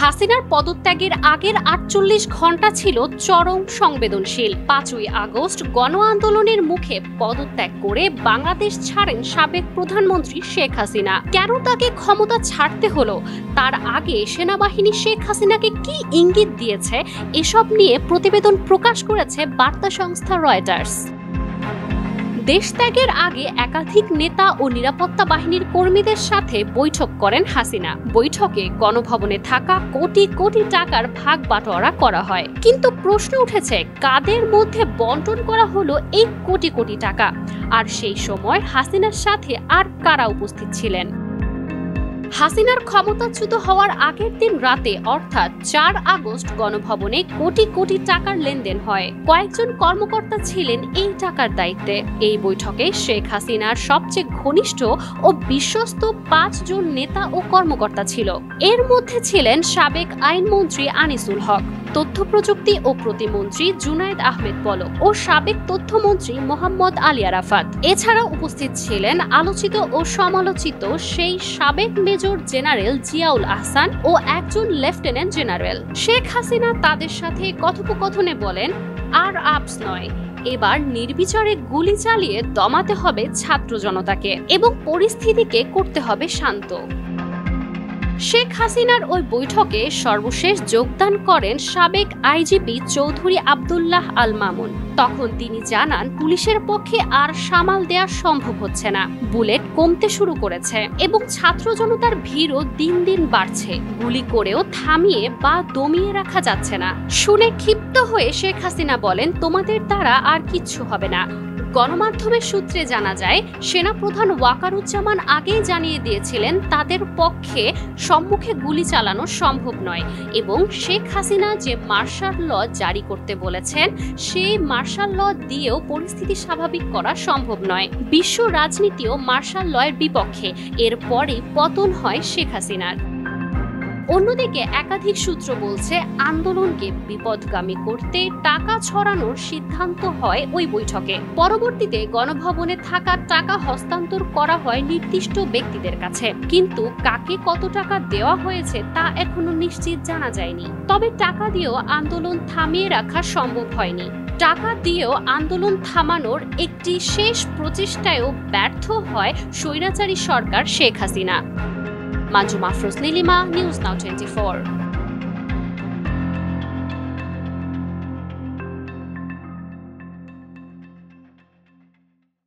হাসিনার পদত্যাগের আগের ৪৮ ঘন্টা ছিল চরম সংবেদনশীল। ৫ই আগস্ট গণ আন্দোলনের মুখে পদত্যাগ করে বাংলাদেশ ছাড়েন সাবেক প্রধানমন্ত্রী শেখ হাসিনা। কেন তাকে ক্ষমতা ছাড়তে হলো, তার আগে সেনাবাহিনী শেখ হাসিনাকে কি ইঙ্গিত দিয়েছে, এসব নিয়ে প্রতিবেদন প্রকাশ করেছে বার্তা সংস্থা রয়টার্স। দেশত্যাগের আগে একাধিক নেতা ও নিরাপত্তা বাহিনীর কর্মীদের সাথে বৈঠক করেন হাসিনা। বৈঠকে গণভবনে থাকা কোটি কোটি টাকার ভাগ বাটোয়ারা করা হয়। কিন্তু প্রশ্ন উঠেছে, কাদের মধ্যে বন্টন করা হলো এই কোটি কোটি টাকা, আর সেই সময় হাসিনার সাথে আর কারা উপস্থিত ছিলেন? হাসিনার ক্ষমতাচ্যুত হওয়ার আগের দিন রাতে অর্থাৎ ৪ আগস্ট গণভবনে কোটি কোটি টাকার লেনদেন হয়। কয়েকজন কর্মকর্তা ছিলেন এই টাকার দায়িত্বে। এই বৈঠকে শেখ হাসিনার সবচেয়ে ঘনিষ্ঠ ও বিশ্বস্ত ৫ জন নেতা ও কর্মকর্তা ছিল। এর মধ্যে ছিলেন সাবেক আইনমন্ত্রী আনিসুল হক, তথ্য প্রযুক্তি ও প্রতিমন্ত্রী জুনায়েদ আহমেদ পলক ও সাবেক তথ্যমন্ত্রী মোহাম্মদ আলী আরাফাত। এছাড়া উপস্থিত ছিলেন আলোচিত ও সমালোচিত সেই সাবেক মেজর জেনারেল জিয়াউল আহসান ও একজন লেফটেন্যান্ট জেনারেল। শেখ হাসিনা তাদের সাথে কথোপকথনে বলেন, আর আপস নয়, এবার নির্বিচারে গুলি চালিয়ে দমাতে হবে ছাত্র জনতাকে এবং পরিস্থিতিকে করতে হবে শান্ত। শেখ হাসিনার ওই বৈঠকে সর্বশেষ যোগদান করেন সাবেক আইজিপি চৌধুরী আব্দুল্লাহ আল মামুন। তখন তিনি জানান, পুলিশের পক্ষে আর সামাল দেওয়া সম্ভব হচ্ছে না, বুলেট কমতে শুরু করেছে এবং ছাত্র জনতার ভিড়ও দিন দিন বাড়ছে। গুলি করেও থামিয়ে বা দমিয়ে রাখা যাচ্ছে না। শুনে ক্ষিপ্ত হয়ে শেখ হাসিনা বলেন, তোমাদের দ্বারা আর কিচ্ছু হবে না। গণমাধ্যমের সূত্রে জানা যায়, সেনাপ্রধান ওয়াকারুজ্জামান আগেই জানিয়ে দিয়েছিলেন তাদের পক্ষে সম্মুখে গুলি চালানো সম্ভব নয় এবং শেখ হাসিনা যে মার্শাল ল জারি করতে বলেছেন, সেই মার্শাল ল দিয়েও পরিস্থিতি স্বাভাবিক করা সম্ভব নয়। বিশ্ব রাজনীতিও মার্শাল লয়ের বিপক্ষে। এরপরেই পতন হয় শেখ হাসিনার। অন্যদিকে একাধিক সূত্র বলছে, আন্দোলনকে বিপদগামী করতে টাকা ছড়ানোর সিদ্ধান্ত হয় ওই বৈঠকে। পরবর্তীতে গণভবনে থাকা টাকা হস্তান্তর করা হয় নির্দিষ্ট ব্যক্তিদের কাছে, কিন্তু কাকে কত টাকা দেওয়া হয়েছে তা এখনো নিশ্চিত জানা যায়নি। তবে টাকা দিয়েও আন্দোলন থামিয়ে রাখা সম্ভব হয়নি। টাকা দিয়েও আন্দোলন থামানোর একটি শেষ প্রচেষ্টায়ও ব্যর্থ হয় স্বৈরাচারী সরকার শেখ হাসিনা। Manjum Afroz Nilima, news now 24।